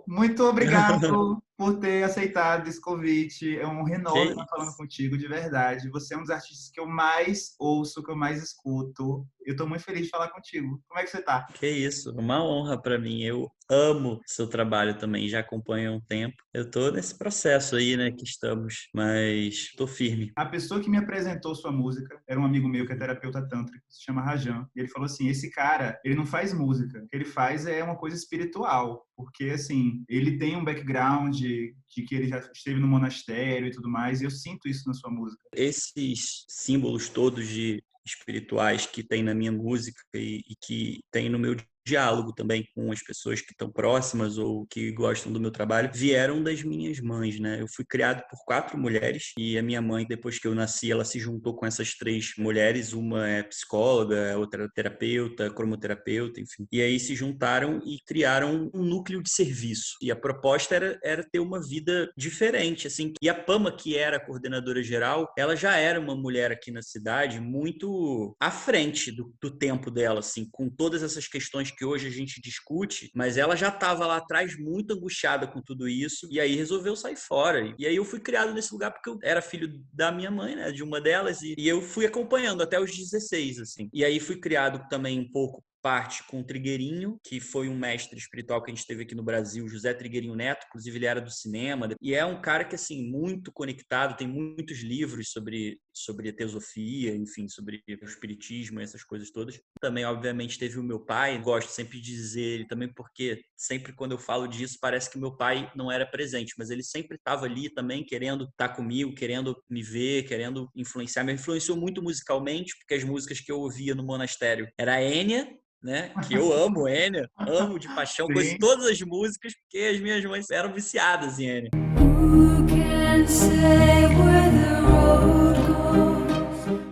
muito obrigado por ter aceitado esse convite. É um honra Que enorme estar falando isso, contigo, de verdade. Você é um dos artistas que eu mais ouço, que eu mais escuto. Eu estou muito feliz de falar contigo. Como é que você está? que isso, uma honra para mim. Eu amo seu trabalho também, já acompanho há um tempo. Eu tô nesse processo aí, né, que estamos, mas tô firme. A pessoa que me apresentou sua música era um amigo meu que é Uhum. terapeuta tântrico, se chama Rajan. E ele falou assim: esse cara, ele não faz música, o que ele faz é uma coisa espiritual, porque assim, ele tem um background de que ele já esteve no monastério e tudo mais, e eu sinto isso na sua música. Esses símbolos todos de espirituais que tem na minha música e que tem no meu diálogo também com as pessoas que estão próximas ou que gostam do meu trabalho, vieram das minhas mães, né? Eu fui criado por 4 mulheres e a minha mãe, depois que eu nasci, ela se juntou com essas 3 mulheres, uma é psicóloga, outra é terapeuta, cromoterapeuta, enfim. E aí se juntaram e criaram um núcleo de serviço. E a proposta era ter uma vida diferente, assim. E a Pama, que era a coordenadora geral, ela já era uma mulher aqui na cidade muito à frente do tempo dela, assim, com todas essas questões que hoje a gente discute, mas ela já estava lá atrás muito angustiada com tudo isso e aí resolveu sair fora. E aí eu fui criado nesse lugar porque eu era filho da minha mãe, né, de uma delas, e eu fui acompanhando até os 16, assim. E aí fui criado também um pouco parte com o Trigueirinho, que foi um mestre espiritual que a gente teve aqui no Brasil, José Trigueirinho Neto, inclusive ele era do cinema, e é um cara que, assim, muito conectado, tem muitos livros sobre a teosofia, enfim, sobre o espiritismo, essas coisas todas. Também, obviamente, teve o meu pai, gosto sempre de dizer ele também, porque sempre quando eu falo disso, parece que meu pai não era presente, mas ele sempre estava ali também, querendo estar comigo, querendo me ver, querendo influenciar. Me influenciou muito musicalmente, porque as músicas que eu ouvia no monastério era a Enya, né? Que eu amo Enya, amo de paixão, conheço Sim. todas as músicas, porque as minhas mães eram viciadas em Enya. Who can say where the road goes?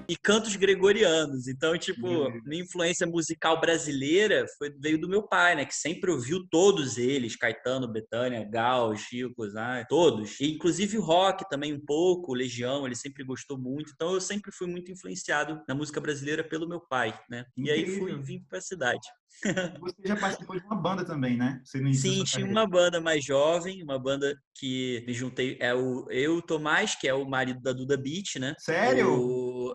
E cantos gregorianos. Então, Meu tipo, Deus. minha influência musical brasileira veio do meu pai, né? Que sempre ouviu todos eles, Caetano, Bethânia, Gal, Chico, Zay, todos. E, inclusive o rock também um pouco, Legião, ele sempre gostou muito. Então, eu sempre fui muito influenciado na música brasileira pelo meu pai, né? E aí Incrível. vim para a cidade. Você já participou de uma banda também, né? Você no início da Sim, sua tinha carreira. uma banda mais jovem, uma banda que me juntei, o Tomás, que é o marido da Duda Beat, né? Sério?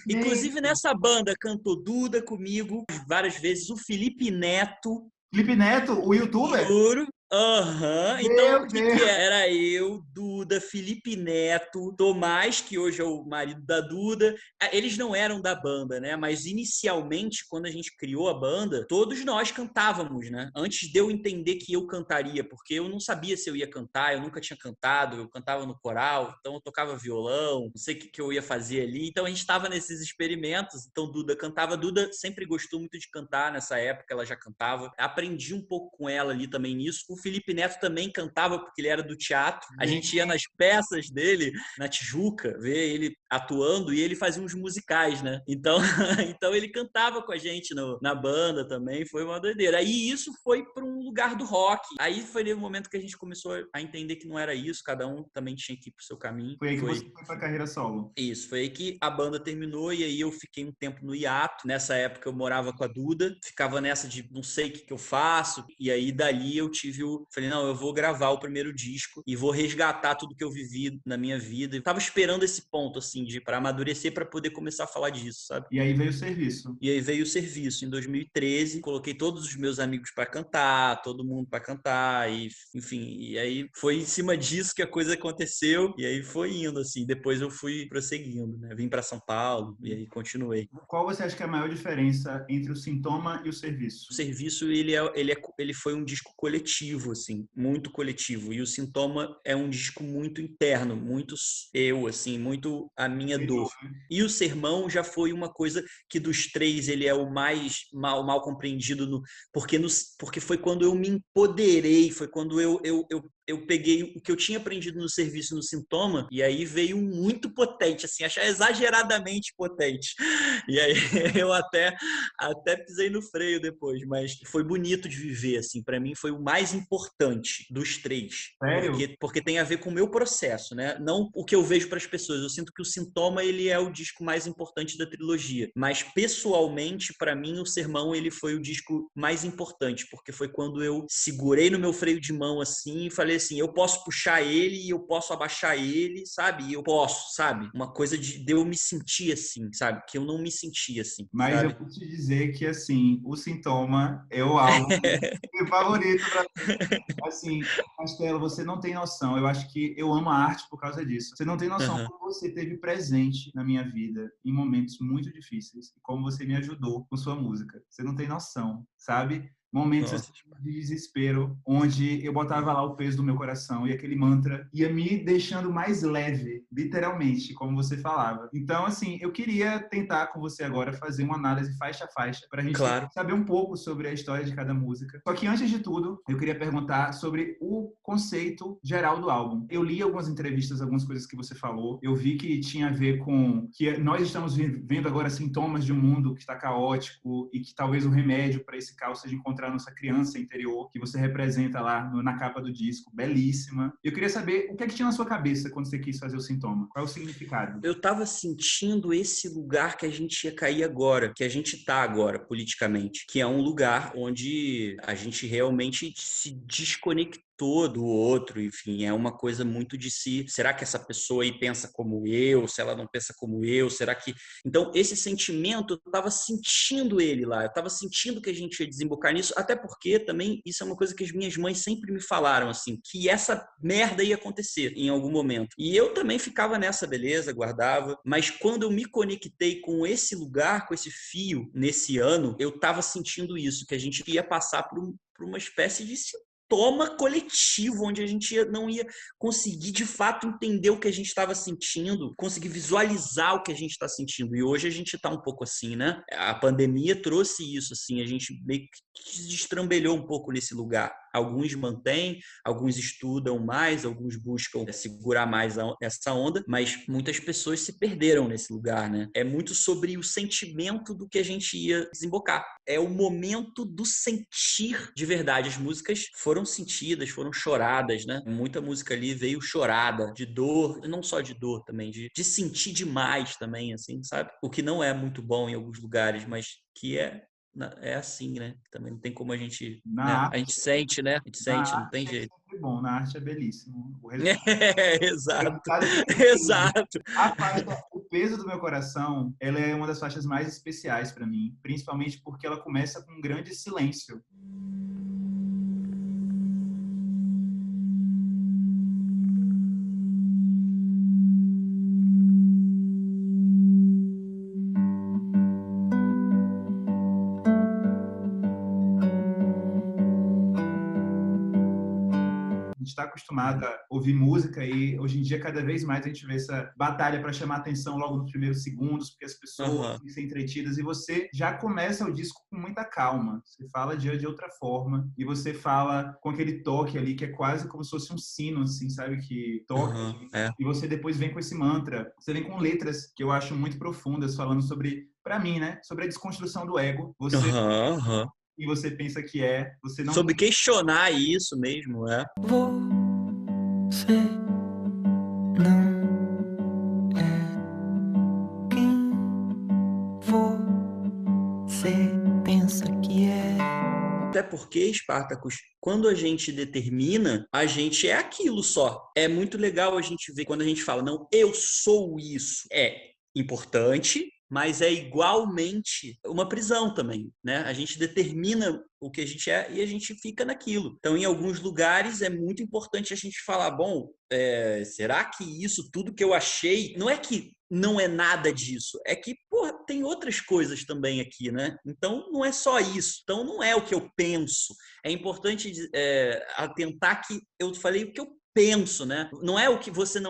Inclusive Gente. nessa banda cantou Duda comigo várias vezes, o Felipe Neto, Felipe Neto, o youtuber? juro. Aham. Então, o Meu que que Deus. era? Era eu, Duda, Felipe Neto, Tomás, que hoje é o marido da Duda. Eles não eram da banda, né? Mas inicialmente, quando a gente criou a banda, todos nós cantávamos, né? Antes de eu entender que eu cantaria, porque eu não sabia se eu ia cantar, eu nunca tinha cantado, eu cantava no coral, então eu tocava violão, não sei o que que eu ia fazer ali. Então a gente estava nesses experimentos. Então Duda cantava, Duda sempre gostou muito de cantar nessa época, ela já cantava. Aprendi um pouco com ela ali também nisso. O Felipe Neto também cantava porque ele era do teatro. A gente ia Gente, nas peças dele na Tijuca, ver ele atuando e ele fazia uns musicais, né? Então, então ele cantava com a gente na banda também, foi uma doideira. Aí isso foi para um lugar do rock. Aí foi o momento que a gente começou a entender que não era isso, cada um também tinha que ir pro seu caminho. foi aí que você Foi foi para a carreira solo. isso, foi aí que a banda terminou e aí eu fiquei um tempo no hiato. Nessa época eu morava com a Duda, ficava nessa de não sei o que que eu faço. E aí dali eu falei, não, eu vou gravar o primeiro disco e vou resgatar tudo que eu vivi na minha vida. Eu tava esperando esse ponto assim de para amadurecer para poder começar a falar disso, sabe? E aí veio o serviço. E aí veio o serviço em 2013, coloquei todos os meus amigos para cantar, todo mundo para cantar, e enfim, e aí foi em cima disso que a coisa aconteceu, e aí foi indo assim. Depois eu fui prosseguindo, né? Vim para São Paulo e aí continuei. Qual você acha que é a maior diferença entre o sintoma e o serviço? O serviço ele foi um disco coletivo, assim, muito coletivo. E o Sintoma é um disco muito interno, muito eu, assim, muito a minha Interior, dor. né? E o Sermão já foi uma coisa que dos 3 ele é o mais mal compreendido, porque foi quando eu me empoderei, foi quando eu peguei o que eu tinha aprendido no serviço no Sintoma, e aí veio um muito potente, assim, achar exageradamente potente. E aí eu até pisei no freio depois, mas foi bonito de viver, assim. Para mim foi o mais importante dos 3, Sério? porque tem a ver com o meu processo, né? Não o que eu vejo para as pessoas. Eu sinto que o Sintoma, ele é o disco mais importante da trilogia. Mas, pessoalmente, para mim, o Sermão, ele foi o disco mais importante, porque foi quando eu segurei no meu freio de mão, assim, e falei assim, eu posso puxar ele e eu posso abaixar ele, sabe? E eu posso, sabe? Uma coisa de eu me sentir assim, sabe? Que eu não me sentia assim, Mas sabe? eu vou te dizer que, assim, o Sintoma é o álbum meu favorito pra mim. Assim, Castelo, você não tem noção. Eu acho que eu amo a arte por causa disso. Você não tem noção Aham. como você esteve presente na minha vida em momentos muito difíceis e como você me ajudou com sua música. Você não tem noção, sabe? Momentos assim, Nossa, de desespero, onde eu botava lá o peso do meu coração e aquele mantra ia me deixando mais leve, literalmente, como você falava. Então, assim, eu queria tentar com você agora fazer uma análise faixa a faixa para a gente claro. saber um pouco sobre a história de cada música. Só que antes de tudo, eu queria perguntar sobre o conceito geral do álbum. Eu li algumas entrevistas, algumas coisas que você falou. Eu vi que tinha a ver com que nós estamos vendo agora sintomas de um mundo que está caótico e que talvez o remédio para esse caos seja encontrar nossa criança interior, que você representa lá na capa do disco, belíssima. Eu queria saber o que é que tinha na sua cabeça quando você quis fazer o Sintoma. Qual é o significado? Eu estava sentindo esse lugar que a gente ia cair agora, que a gente está agora, politicamente, que é um lugar onde a gente realmente se desconectou do outro, enfim, é uma coisa muito de si. Será que essa pessoa aí pensa como eu? Se ela não pensa como eu? Será que... Então, esse sentimento, eu estava sentindo ele lá, eu estava sentindo que a gente ia desembocar nisso, até porque também isso é uma coisa que as minhas mães sempre me falaram, assim, que essa merda ia acontecer em algum momento. E eu também ficava nessa, beleza, guardava, mas quando eu me conectei com esse lugar, com esse fio, nesse ano, eu estava sentindo isso, que a gente ia passar por uma espécie de sintoma coletivo, onde a gente não ia conseguir de fato entender o que a gente estava sentindo, conseguir visualizar o que a gente está sentindo. E hoje a gente está um pouco assim, né? A pandemia trouxe isso, assim, a gente meio que se destrambelhou um pouco nesse lugar. Alguns mantêm, alguns estudam mais, alguns buscam segurar mais essa onda, mas muitas pessoas se perderam nesse lugar, né? É muito sobre o sentimento do que a gente ia desembocar. É o momento do sentir de verdade. As músicas foram sentidas, foram choradas, né? Muita música ali veio chorada, de dor, não só de dor também, de sentir demais também, assim, sabe? O que não é muito bom em alguns lugares, mas que é assim, né? Também não tem como a gente, né? Na A gente sente, né? A gente Na sente, não tem arte é jeito. sempre bom, na arte é belíssimo. O Exato, resultado fica incrível. exato. A faixa O Peso do Meu Coração, ela é uma das faixas mais especiais para mim, principalmente porque ela começa com um grande silêncio. A gente está acostumado a ouvir música e hoje em dia cada vez mais a gente vê essa batalha para chamar atenção logo nos primeiros segundos, porque as pessoas Aham, têm que ser entretidas e você já começa o disco com muita calma. Você fala de outra forma e você fala com aquele toque ali que é quase como se fosse um sino, assim, sabe? Que toca aham, é. e você depois vem com esse mantra. Você vem com letras que eu acho muito profundas, falando sobre, para mim, né? Sobre a desconstrução do ego. Você Aham, aham. e você pensa que você não Sobre questionar isso mesmo, é. Você não é quem você pensa que é. Até porque, Spartacus, quando a gente determina, a gente é aquilo só. É muito legal a gente ver quando a gente fala, não, eu sou isso. É importante, mas é igualmente uma prisão também, né? A gente determina o que a gente é e a gente fica naquilo. Então, em alguns lugares é muito importante a gente falar, bom, será que isso tudo que eu achei, não é que não é nada disso, é que, porra, tem outras coisas também aqui, né? Então, não é só isso. Então, não é o que eu penso. É importante atentar que eu falei o que eu penso, né? Não é o que você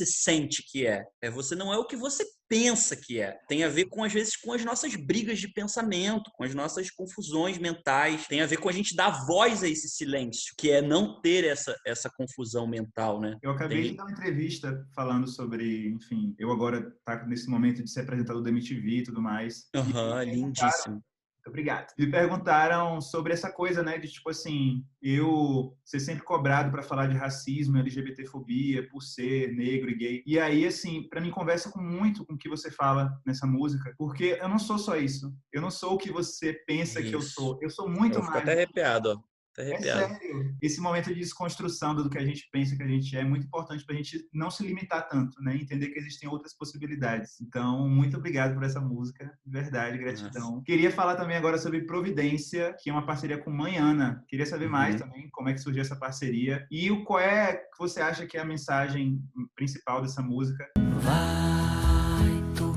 sente que é. Você não é o que você pensa que é. Tem a ver com, às vezes, com as nossas brigas de pensamento, com as nossas confusões mentais. Tem a ver com a gente dar voz a esse silêncio, que é não ter essa confusão mental, né? Eu acabei de dar uma entrevista falando sobre, enfim, eu agora tá nesse momento de ser apresentador da MTV e tudo mais. E Aham, me perguntaram lindíssimo. Muito obrigado. Me perguntaram sobre essa coisa, né, de tipo assim, eu ser sempre cobrado para falar de racismo, LGBTfobia, por ser negro e gay. E aí, assim, para mim conversa muito com o que você fala nessa música, porque eu não sou só isso. Eu não sou o que você pensa que eu Isso. sou. Eu sou muito Eu fico mais. até arrepiado, ó. Até É arrepiado. sério. Esse momento de desconstrução do que a gente pensa que a gente é muito importante para a gente não se limitar tanto, né? Entender que existem outras possibilidades. Então, muito obrigado por essa música. De verdade, Nossa. gratidão. Queria falar também agora sobre Providência, que é uma parceria com Mãe Ana. Queria saber mais Uhum. também como é que surgiu essa parceria e o qual é que você acha que é a mensagem principal dessa música. Vai tu,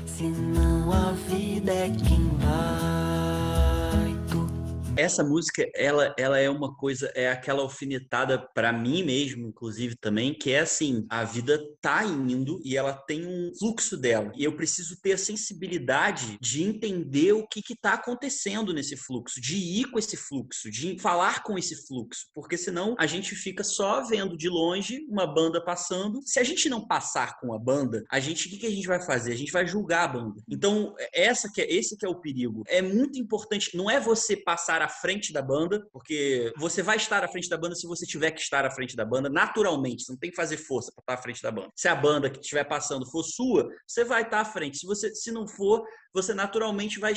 senão a vida é quem vai tu. Essa música, ela é uma coisa, é aquela alfinetada pra mim mesmo, inclusive também, que é assim, a vida tá indo e ela tem um fluxo dela. E eu preciso ter a sensibilidade de entender o que tá acontecendo nesse fluxo, de ir com esse fluxo, de falar com esse fluxo, porque senão a gente fica só vendo de longe uma banda passando. Se a gente não passar com a banda, o que a gente vai fazer? A gente vai julgar a banda. Então, esse que é o perigo. É muito importante, não é você passar à frente da banda, porque você vai estar à frente da banda se você tiver que estar à frente da banda, naturalmente, você não tem que fazer força para estar à frente da banda. Se a banda que estiver passando for sua, você vai estar à frente. Se não for, você naturalmente vai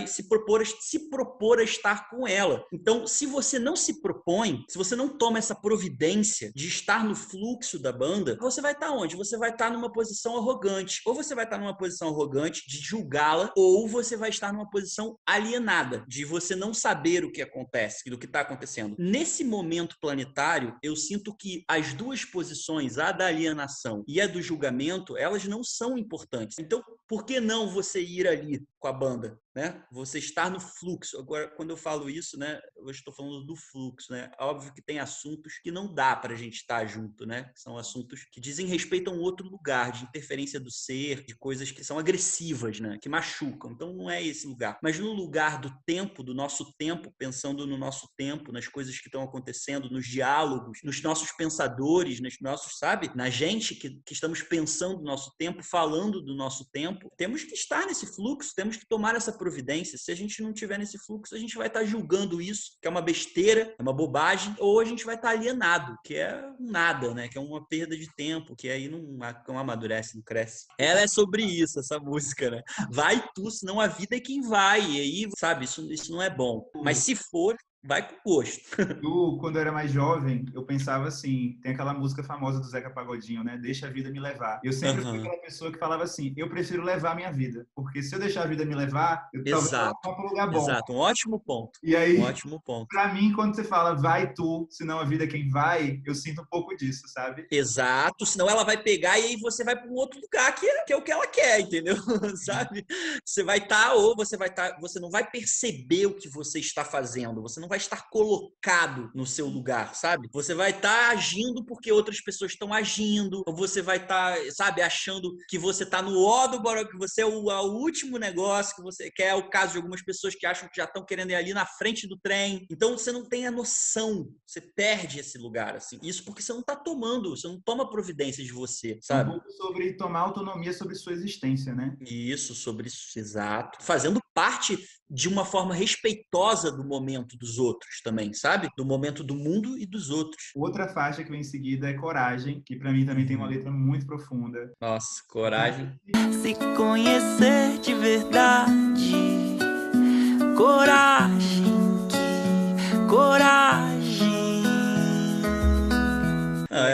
se propor a estar com ela. Então, se você não se propõe, se você não toma essa providência de estar no fluxo da banda, você vai estar onde? Você vai estar numa posição arrogante. Ou você vai estar numa posição arrogante de julgá-la, ou você vai estar numa posição alienada, de você não saber o que acontece, do que está acontecendo. Nesse momento planetário, eu sinto que as duas posições, a da alienação e a do julgamento, elas não são importantes. Então, por que não você ir ali com a banda, né? Você estar no fluxo. Agora, quando eu falo isso, né, eu estou falando do fluxo, né? Óbvio que tem assuntos que não dá para a gente estar junto, né? São assuntos que dizem respeito a um outro lugar, de interferência do ser, de coisas que são agressivas, né? Que machucam. Então, não é esse lugar. Mas no lugar do tempo, do nosso tempo, pensando no nosso tempo, nas coisas que estão acontecendo, nos diálogos, nos nossos pensadores, nos nossos, sabe? Na gente que estamos pensando no nosso tempo, falando do nosso tempo, temos que estar nesse fluxo, temos que tomar essa providência. Se a gente não tiver nesse fluxo, a gente vai estar julgando isso, que é uma besteira, é uma bobagem, ou a gente vai estar alienado, que é um nada, né? Que é uma perda de tempo, que aí não amadurece, não cresce. Ela é sobre isso, essa música, né? Vai tu, senão a vida é quem vai. E aí, sabe, isso não é bom. Mas se for, vai com gosto. Quando eu era mais jovem, eu pensava assim, tem aquela música famosa do Zeca Pagodinho, né? Deixa a vida me levar. Eu sempre fui Uhum. aquela pessoa que falava assim, eu prefiro levar a minha vida, porque se eu deixar a vida me levar, talvez eu Exato, vá para um lugar bom. exato. Um ótimo ponto. E Um aí, ótimo ponto. pra mim, quando você fala vai tu, senão a vida é quem vai, eu sinto um pouco disso, sabe? Exato, senão ela vai pegar e aí você vai para um outro lugar que é o que ela quer, entendeu? Sabe? Você vai estar ou você vai estar, você não vai perceber o que você está fazendo, você não vai estar colocado no seu lugar, sabe? Você vai estar agindo porque outras pessoas estão agindo, ou você vai estar, sabe, achando que você está no ó do barulho, que você é o último negócio, que você quer, é o caso de algumas pessoas que acham que já estão querendo ir ali na frente do trem. Então você não tem a noção, você perde esse lugar, assim. Isso porque você não está tomando, você não toma providência de você, É um sabe? pouco sobre tomar autonomia sobre sua existência, né? Isso, sobre isso, exato. Fazendo parte de uma forma respeitosa do momento dos outros também, sabe? Do momento do mundo e dos outros. Outra faixa que vem em seguida é Coragem, que pra mim também tem uma Uhum. letra muito profunda. Nossa, coragem. Se conhecer de verdade, coragem, que coragem.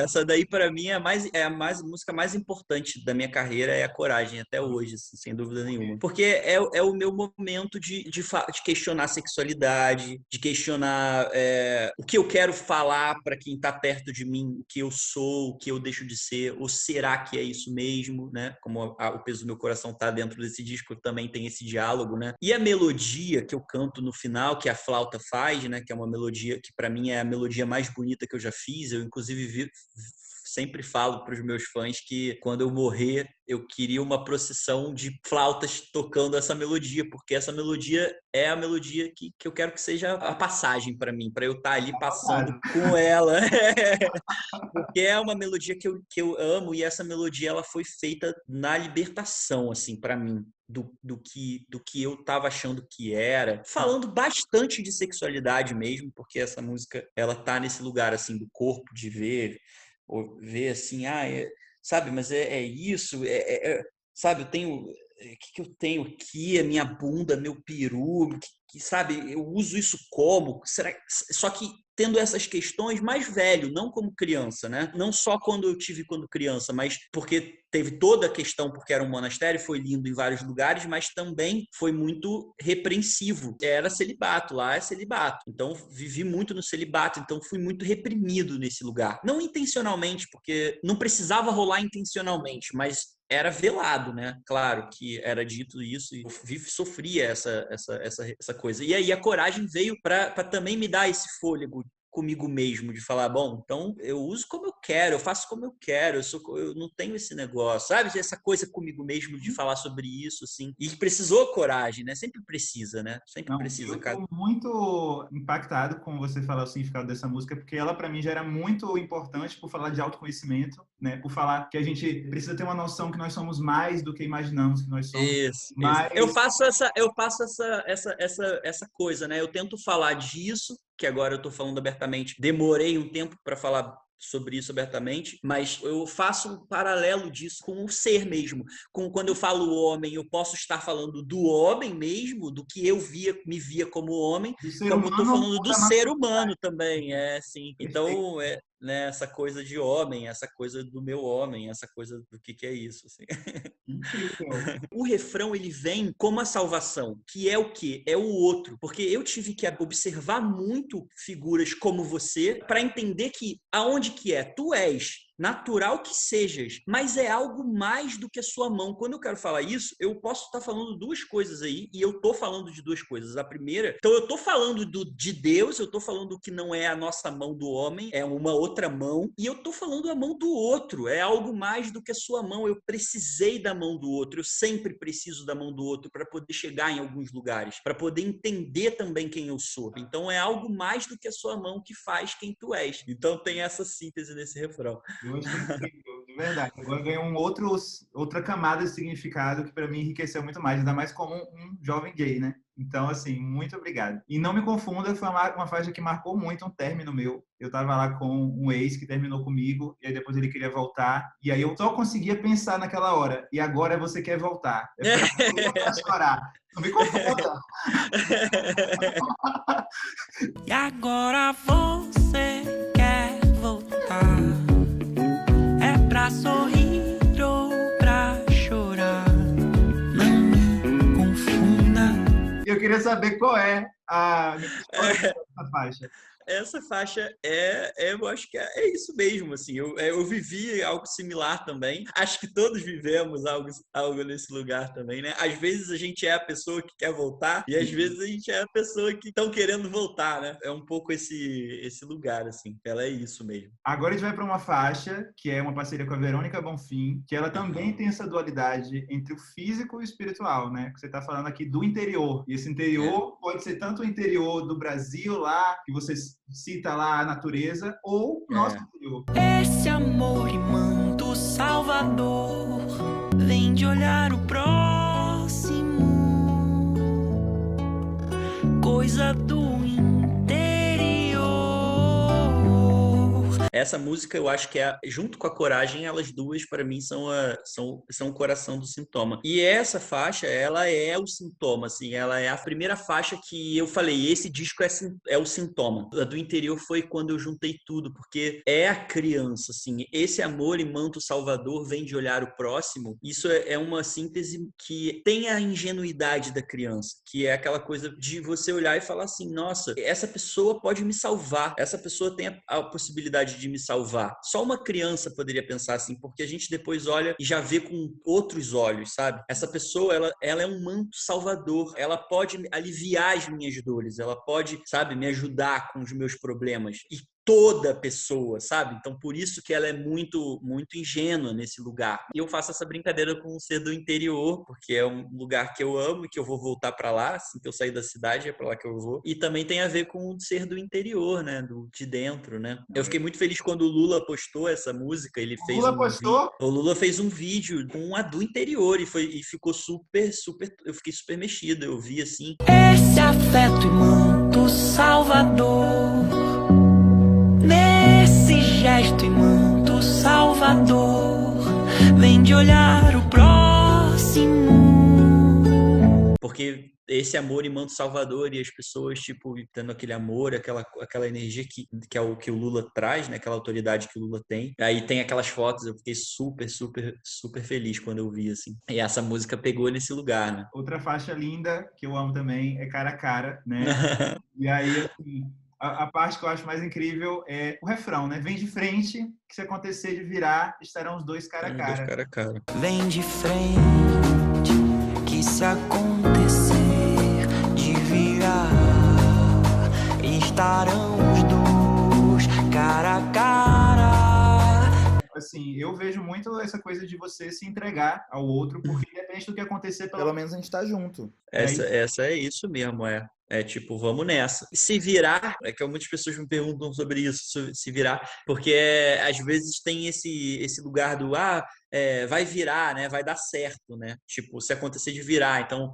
Essa daí para mim é a música mais importante da minha carreira, é a Coragem até hoje, assim, sem dúvida nenhuma. Porque é o meu momento de questionar a sexualidade, de questionar o que eu quero falar para quem está perto de mim, o que eu sou, o que eu deixo de ser, ou será que é isso mesmo, né? Como o peso do meu coração tá dentro desse disco, também tem esse diálogo, né? E a melodia que eu canto no final, que a flauta faz, né? Que é uma melodia que para mim é a melodia mais bonita que eu já fiz. Eu inclusive sempre falo para os meus fãs que quando eu morrer, eu queria uma procissão de flautas tocando essa melodia, porque essa melodia é a melodia que eu quero que seja a passagem para mim, para eu estar ali passando com ela. Porque é uma melodia que eu amo, e essa melodia ela foi feita na libertação, assim, para mim. Do que eu tava achando que era, falando bastante de sexualidade mesmo, porque essa música ela tá nesse lugar assim do corpo, de ver, ou ver assim, sabe, mas é isso, sabe, eu tenho, o que eu tenho aqui, a minha bunda, meu peru, sabe, eu uso isso como? Será? Só que tendo essas questões mais velho, não como criança, né? Não só quando eu tive quando criança, mas porque teve toda a questão, porque era um monastério, foi lindo em vários lugares, mas também foi muito repreensivo. Era celibato, lá é celibato. Então, vivi muito no celibato, então fui muito reprimido nesse lugar. Não intencionalmente, porque não precisava rolar intencionalmente, mas era velado, né? Claro que era dito isso e eu sofria essa coisa. E aí a coragem veio para também me dar esse fôlego comigo mesmo, de falar, bom, então eu uso como eu quero, eu faço como eu quero, eu não tenho esse negócio, sabe? Essa coisa comigo mesmo de falar sobre isso, assim. E precisou coragem, né? Sempre precisa, né? Sempre Não, precisa. eu tô muito impactado com você falar o significado dessa música, porque ela para mim já era muito importante por falar de autoconhecimento, né? Por falar que a gente precisa ter uma noção que nós somos mais do que imaginamos que nós somos. Isso. Mas Eu faço essa coisa, né? Eu tento falar disso, que agora eu tô falando abertamente. Demorei um tempo para falar sobre isso abertamente, mas eu faço um paralelo disso com o ser mesmo. Quando eu falo homem, eu posso estar falando do homem mesmo, do que eu me via como homem, como eu estou falando do ser humano também, sim. Então, né, essa coisa de homem, essa coisa do meu homem, essa coisa do que é isso, assim. incrível. O refrão ele vem como a salvação, que é o quê? É o outro, porque eu tive que observar muito figuras como você para entender que aonde que é? Tu és natural que sejas, mas é algo mais do que a sua mão. Quando eu quero falar isso, eu posso estar falando duas coisas aí, e eu estou falando de duas coisas. A primeira, então eu estou falando de Deus, eu estou falando que não é a nossa mão do homem, é uma outra mão, e eu estou falando a mão do outro, é algo mais do que a sua mão. Eu precisei da mão do outro, eu sempre preciso da mão do outro para poder chegar em alguns lugares, para poder entender também quem eu sou. Então é algo mais do que a sua mão que faz quem tu és. Então tem essa síntese nesse refrão. Eu achei incrível, de verdade. Agora ganhou outra camada de significado que para mim enriqueceu muito mais, ainda mais como um jovem gay, né? Então, assim, muito obrigado. E não me confunda, foi uma faixa que marcou muito um término meu. Eu tava lá com um ex que terminou comigo, e aí depois ele queria voltar, e aí eu só conseguia pensar naquela hora, e agora você quer voltar. É pra chorar. Não me confunda. E agora você quer voltar? É pra sorrir ou pra chorar? Não me confunda. Eu queria saber qual é a história dessa faixa. Essa faixa eu acho que é isso mesmo, assim, eu vivi algo similar também, acho que todos vivemos algo nesse lugar também, né? Às vezes a gente é a pessoa que quer voltar e às vezes a gente é a pessoa que estão querendo voltar, né? É um pouco esse lugar, assim, ela é isso mesmo. Agora a gente vai para uma faixa que é uma parceria com a Verônica Bonfim, que ela também tem essa dualidade entre o físico e o espiritual, né? Você está falando aqui do interior, e esse interior pode ser tanto o interior do Brasil lá, que você cita lá a natureza, ou nosso interior. Esse amor e manto salvador vem de olhar o próximo, coisa do Essa música eu acho que junto com a Coragem, elas duas para mim são o coração do Sintoma. E essa faixa, ela é o Sintoma, assim, ela é a primeira faixa que eu falei, esse disco é o Sintoma. A do interior foi quando eu juntei tudo, porque é a criança, assim, esse amor e manto salvador vem de olhar o próximo. Isso é uma síntese que tem a ingenuidade da criança, que é aquela coisa de você olhar e falar assim, nossa, essa pessoa pode me salvar, essa pessoa tem a possibilidade de me salvar. Só uma criança poderia pensar assim, porque a gente depois olha e já vê com outros olhos, sabe? Essa pessoa, ela é um manto salvador, ela pode aliviar as minhas dores, ela pode, sabe, me ajudar com os meus problemas. E toda pessoa, sabe? Então, por isso que ela é muito, muito ingênua nesse lugar. E eu faço essa brincadeira com o ser do interior, porque é um lugar que eu amo e que eu vou voltar para lá, assim que eu sair da cidade, é para lá que eu vou. E também tem a ver com o ser do interior, né? De dentro, né? Eu fiquei muito feliz quando o Lula postou essa música, ele O fez Lula postou? o Lula fez um vídeo com a do interior e ficou super, super, eu fiquei super mexido, eu vi assim. Esse afeto imanto Salvador, nesse gesto imanto Salvador, vem de olhar o próximo. Porque esse amor imanta o Salvador e as pessoas, tipo, tendo aquele amor, aquela energia que é o que o Lula traz, né? Aquela autoridade que o Lula tem. Aí tem aquelas fotos, eu fiquei super, super, super feliz quando eu vi, assim. E essa música pegou nesse lugar, né? Outra faixa linda que eu amo também é Cara a Cara, né? E aí, assim, a parte que eu acho mais incrível é o refrão, né? Vem de frente, que se acontecer de virar, estarão os dois cara a Os dois cara. cara a cara. Vem de frente, que se acontecer de virar, estarão os dois cara a cara. Assim, eu vejo muito essa coisa de você se entregar ao outro, porque independente do que acontecer, pelo menos a gente tá junto. Essa é isso mesmo, é. É tipo, vamos nessa. E se virar, é que muitas pessoas me perguntam sobre isso, se virar, porque às vezes tem esse lugar do, vai virar, né? Vai dar certo, né? Tipo, se acontecer de virar. Então,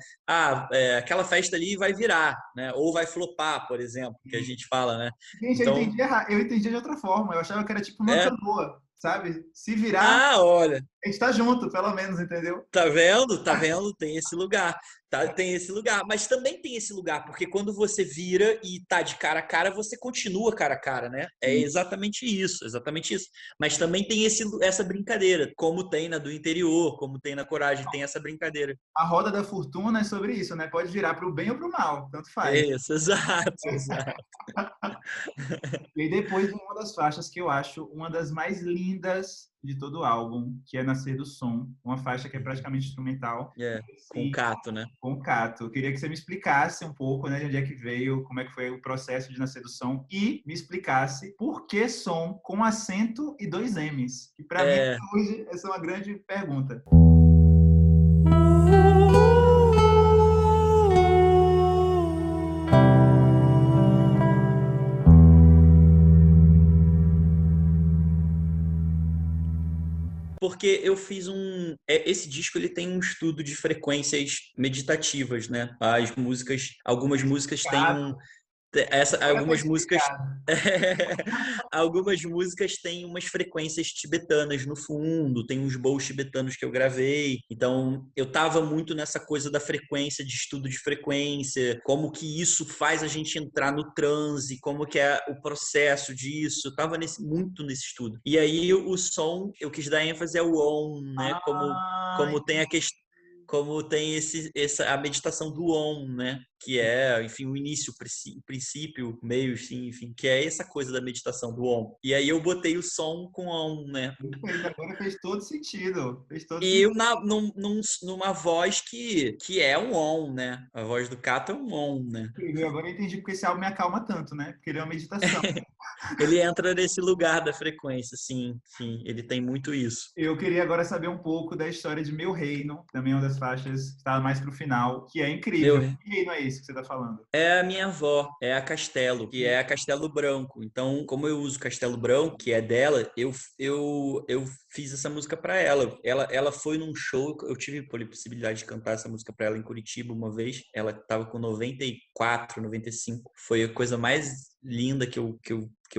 aquela festa ali vai virar, né? Ou vai flopar, por exemplo, que a gente fala, né? Gente, eu Então, entendi errado. Eu entendi de outra forma. Eu achava que era tipo uma é. canoa, sabe? Se virar, Olha. a gente tá junto, pelo menos, entendeu? Tá vendo? Tá vendo? Tem esse lugar. Tá? Tem esse lugar. Mas também tem esse lugar, porque quando você vira e tá de cara a cara, você continua cara a cara, né? É exatamente isso, exatamente isso. Mas também tem essa brincadeira, como tem na do interior, como tem na Coragem, tem essa brincadeira. A roda da fortuna é sobre isso, né? Pode virar pro bem ou pro mal, tanto É faz. isso, exato, exato. E aí depois de uma das faixas que eu acho uma das mais lindas de todo o álbum, que é Nascer do Som, uma faixa que é praticamente instrumental. Com o Cato, né? Com o Cato. Eu queria que você me explicasse um pouco, né, de onde é que veio, como é que foi o processo de Nascer do Som e me explicasse por que som com acento e dois M's. Que para mim hoje essa é uma grande pergunta. Porque eu fiz esse disco ele tem um estudo de frequências meditativas, né? Algumas músicas têm Agora tá algumas músicas explicado. algumas músicas têm umas frequências tibetanas no fundo, tem uns bowls tibetanos que eu gravei. Então, eu tava muito nessa coisa da frequência, de estudo de frequência, como que isso faz a gente entrar no transe, como que é o processo disso. Eu tava muito nesse estudo. E aí o som, eu quis dar ênfase ao on, né? Como tem a questão como tem a meditação do Om, né? Que é, enfim, o início, o princípio, o meio, enfim, que é essa coisa da meditação do Om. E aí eu botei o som com Om, né? Perfeito, agora fez todo sentido. Fez todo E sentido. eu numa voz que é um Om, né? A voz do Cato é um Om, né? Agora eu entendi porque esse álbum me acalma tanto, né? Porque ele é uma meditação. Ele entra nesse lugar da frequência, sim, ele tem muito isso. Eu queria agora saber um pouco da história de Meu Reino, também uma das faixas que está mais pro final, que é incrível. Que reino é esse que você está falando? É a minha avó, é a Castelo, que é a Castelo Branco. Então, como eu uso Castelo Branco, que é dela, eu fiz essa música para ela. Ela foi num show, eu tive a possibilidade de cantar essa música para ela em Curitiba uma vez. Ela estava com 94, 95. Foi a coisa mais linda que eu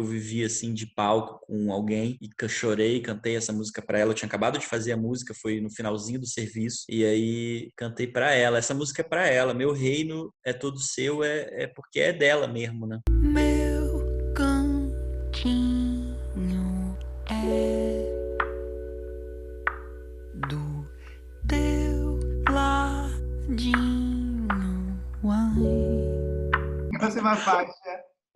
vivi assim de palco com alguém e que eu chorei, cantei essa música para ela. Eu tinha acabado de fazer a música, foi no finalzinho do serviço e aí cantei para ela. Essa música é para ela. Meu reino é todo seu, é porque é dela mesmo, né? Meu cantinho é do teu ladinho, ai. Próxima faixa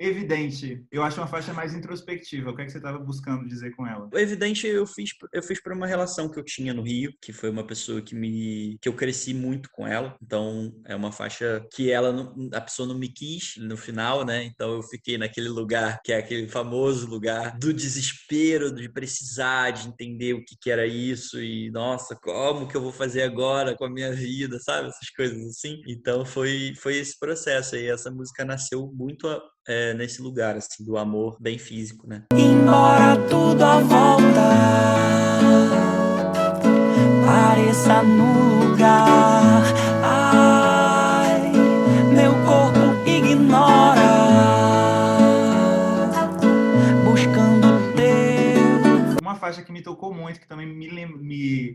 Evidente. Eu acho uma faixa mais introspectiva. O que é que você estava buscando dizer com ela? O Evidente eu fiz para uma relação que eu tinha no Rio, que foi uma pessoa que eu cresci muito com ela. Então é uma faixa que a pessoa não me quis no final, né? Então eu fiquei naquele lugar que é aquele famoso lugar do desespero, de precisar, de entender o que que era isso e nossa, como que eu vou fazer agora com a minha vida, sabe? Essas coisas assim. Então foi esse processo aí. Essa música nasceu muito nesse lugar, assim, do amor bem físico, né? Embora tudo à volta pareça no lugar, ai, meu corpo ignora, buscando o teu. Uma faixa que me tocou muito, que também me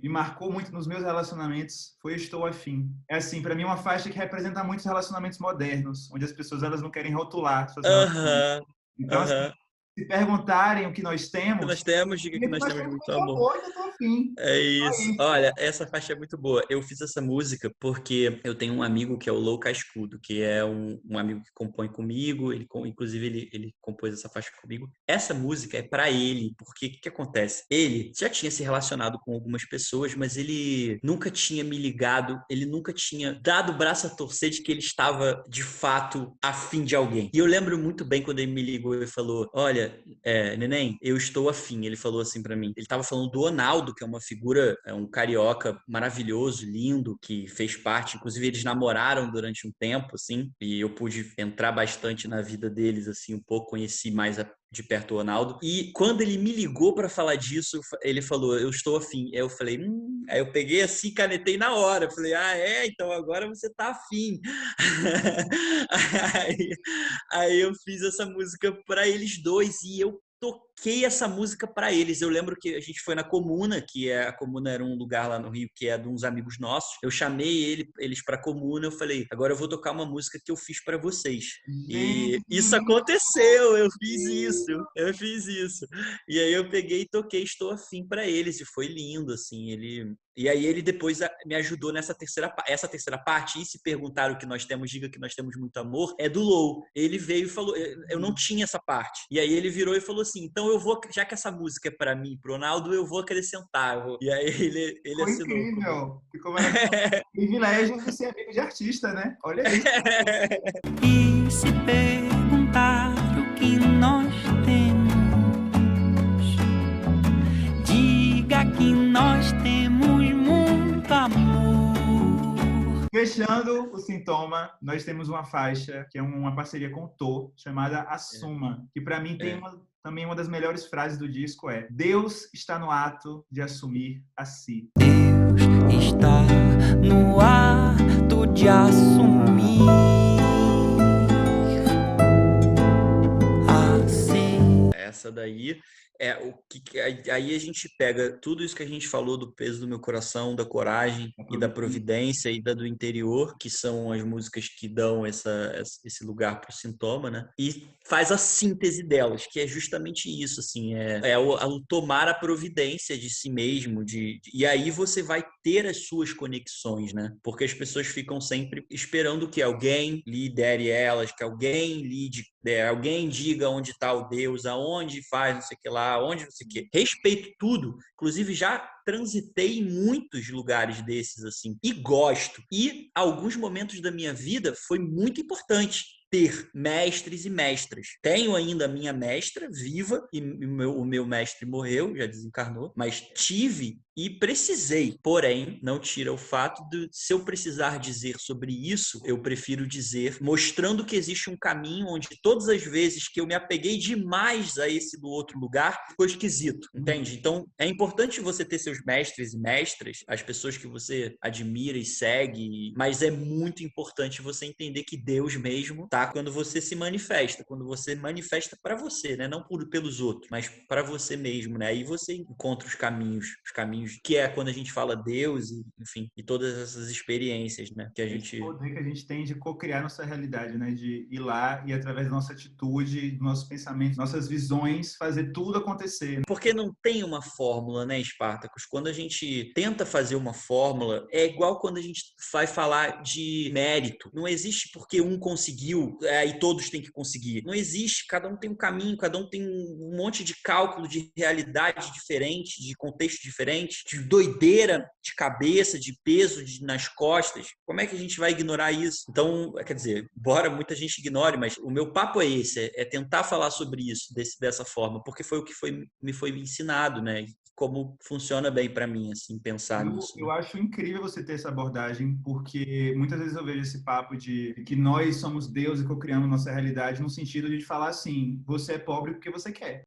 marcou muito nos meus relacionamentos, foi Estou Afim. É assim, pra mim, uma faixa que representa muitos relacionamentos modernos, onde as pessoas elas não querem rotular suas relações. Aham, Então, assim, aham. se perguntarem o que nós O que temos, nós temos, diga que diga que nós nós temos temos muito muito amor. amor e eu tô afim. É isso. Aí. Olha, essa faixa é muito boa. Eu fiz essa música porque eu tenho um amigo que é o Lou Cascudo, que é um amigo que compõe comigo. Inclusive, ele compôs essa faixa comigo. Essa música é pra ele, porque o que acontece? Ele já tinha se relacionado com algumas pessoas, mas ele nunca tinha me ligado, ele nunca tinha dado o braço a torcer de que ele estava, de fato, afim de alguém. E eu lembro muito bem quando ele me ligou e falou: Olha, neném, eu estou afim. Ele falou assim pra mim. Ele tava falando do Ronaldo, que é uma figura, é um carioca maravilhoso, lindo, que fez parte. Inclusive, eles namoraram durante um tempo, assim, e eu pude entrar bastante na vida deles, assim, um pouco, conheci mais de perto o Ronaldo. E quando ele me ligou pra falar disso, ele falou: Eu estou afim. Aí eu falei: Aí eu peguei assim, canetei na hora. Eu falei: Ah, então agora você tá afim. aí, aí eu fiz essa música pra eles dois e eu toquei essa música pra eles. Eu lembro que a gente foi na Comuna, a Comuna era um lugar lá no Rio que é de uns amigos nossos. Eu chamei eles pra Comuna, eu falei: agora eu vou tocar uma música que eu fiz pra vocês. E isso aconteceu, eu fiz isso. E aí eu peguei e toquei Estou Afim pra eles e foi lindo, assim, E aí ele depois me ajudou essa terceira parte, e se perguntaram o que nós temos, diga que nós temos muito amor, é do Lou. Ele veio e falou, eu não tinha essa parte. E aí ele virou e falou assim, então eu vou, já que essa música é pra mim, pro Ronaldo, eu vou acrescentar. E aí ele Foi assinou. incrível. Ficou maravilhoso. Privilégio de ser amigo de artista, né? Olha isso. E se perguntar o que nós temos, diga que nós temos muito amor. Fechando o Sintoma, nós temos uma faixa que é uma parceria com o Tô, chamada Assuma, que pra mim tem também uma das melhores frases do disco é: Deus está no ato de assumir a si. Deus está no ato de assumir a si. Essa daí aí a gente pega tudo isso que a gente falou do peso do meu coração, da coragem e da providência e do interior, que são as músicas que dão esse lugar pro Sintoma, né? E faz a síntese delas, que é justamente isso, assim, o tomar a providência de si mesmo, e aí você vai ter as suas conexões, né? Porque as pessoas ficam sempre esperando que alguém lidere elas, que alguém alguém diga onde está o Deus, aonde faz não sei o que lá, onde não sei o que. Respeito tudo. Inclusive, já transitei em muitos lugares desses, assim, e gosto. E alguns momentos da minha vida foi muito importante ter mestres e mestras. Tenho ainda a minha mestra viva, e o meu mestre morreu, já desencarnou, mas tive e precisei. Porém, não tira o fato de, se eu precisar dizer sobre isso, eu prefiro dizer mostrando que existe um caminho onde todas as vezes que eu me apeguei demais a esse do outro lugar, ficou esquisito, entende? Então, é importante você ter seus mestres e mestras, as pessoas que você admira e segue, mas é muito importante você entender que Deus mesmo tá quando você se manifesta, quando você manifesta para você, né? Não pelos outros, mas para você mesmo, né? Aí você encontra os caminhos caminhos, que é quando a gente fala Deus, e, enfim, e todas essas experiências, né? Que a gente... Esse poder que a gente tem de co-criar nossa realidade, né? De ir lá e, através da nossa atitude, dos nossos pensamentos, nossas visões, fazer tudo acontecer. Porque não tem uma fórmula, né, Spartacus? Quando a gente tenta fazer uma fórmula, é igual quando a gente vai falar de mérito. Não existe porque um conseguiu e todos têm que conseguir. Não existe. Cada um tem um caminho, cada um tem um monte de cálculo de realidade diferente, de contexto diferente, de doideira de cabeça, de peso nas costas. Como é que a gente vai ignorar isso? Então, quer dizer, embora muita gente ignore, mas o meu papo é esse, é tentar falar sobre isso dessa forma, porque foi o que me foi ensinado, né? Como funciona bem para mim, assim, pensar nisso. Eu acho incrível você ter essa abordagem, porque muitas vezes eu vejo esse papo de que nós somos Deus e co-criamos nossa realidade, no sentido de falar assim, você é pobre porque você quer.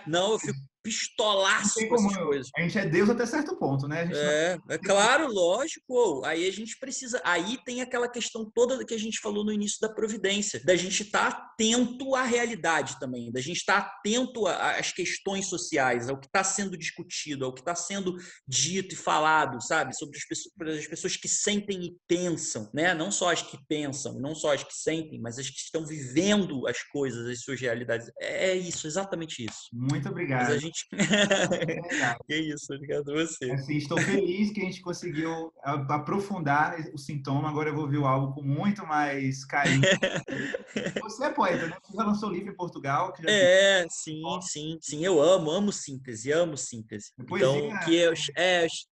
Não, eu fico Não pistolaço tem com como. essas coisas. A gente é Deus até certo ponto, né? A gente não... É claro, lógico. Aí a gente precisa. Aí tem aquela questão toda que a gente falou no início da providência, da gente estar atento à realidade também, da gente estar atento às questões sociais, ao que está sendo discutido, ao que está sendo dito e falado, sabe? Sobre as pessoas que sentem e pensam, né? Não só as que pensam, não só as que sentem, mas as que estão vivendo as coisas, as suas realidades. É isso, exatamente isso. Muito Mas a obrigado. gente. É legal. Que isso, obrigado a você. Assim, estou feliz que a gente conseguiu aprofundar o sintoma. Agora eu vou ver o álbum com muito mais carinho. Você é poeta, né? Você já lançou livro em Portugal, que já tem Sim. Eu amo síntese, amo síntese. Então, poesia.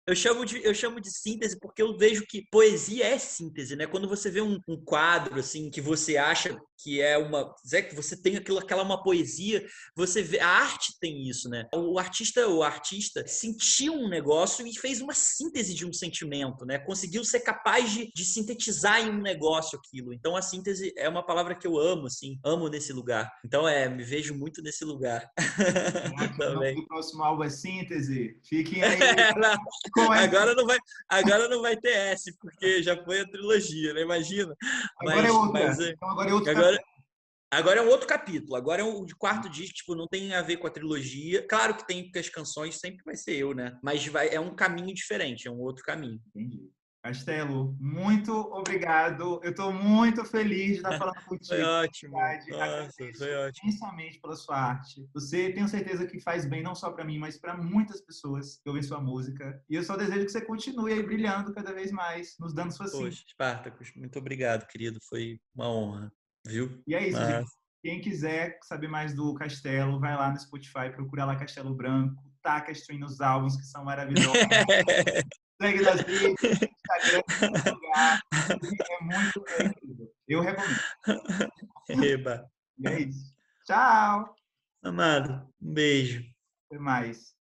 eu chamo de síntese porque eu vejo que poesia é síntese, né? Quando você vê um quadro assim que você acha que é que você tem aquela uma poesia, você vê, a arte tem isso, né? O artista sentiu um negócio e fez uma síntese de um sentimento, né? Conseguiu ser capaz de sintetizar em um negócio aquilo. Então a síntese é uma palavra que eu amo, assim, amo nesse lugar. Então me vejo muito nesse lugar. O nome Também. do próximo álbum é Síntese. Fiquem aí. Agora não vai ter S, porque já foi a trilogia, né? Imagina. Agora é outra. Então agora é outro capítulo. Agora é um outro capítulo. Agora é um quarto disco, tipo, não tem a ver com a trilogia. Claro que tem, porque as canções sempre vai ser eu, né? Mas é um caminho diferente, é um outro caminho. Entendi. Castelo, muito obrigado. Eu estou muito feliz de estar falando contigo. Foi ótimo. Nossa, foi ótimo. Imensamente pela sua arte. Você, tenho certeza que faz bem não só para mim, mas para muitas pessoas que ouvem sua música. E eu só desejo que você continue aí brilhando cada vez mais, nos dando sua síntese. Poxa, Spartacus, muito obrigado, querido. Foi uma honra, viu? E é isso, gente. Quem quiser saber mais do Castelo, vai lá no Spotify, procura lá Castelo Branco, taca stream nos álbuns, que são maravilhosos. Segue nas redes, Instagram, em todo lugar. É muito incrível. Eu recomendo. Eba. E é isso. Tchau. Amado, um beijo. Até mais.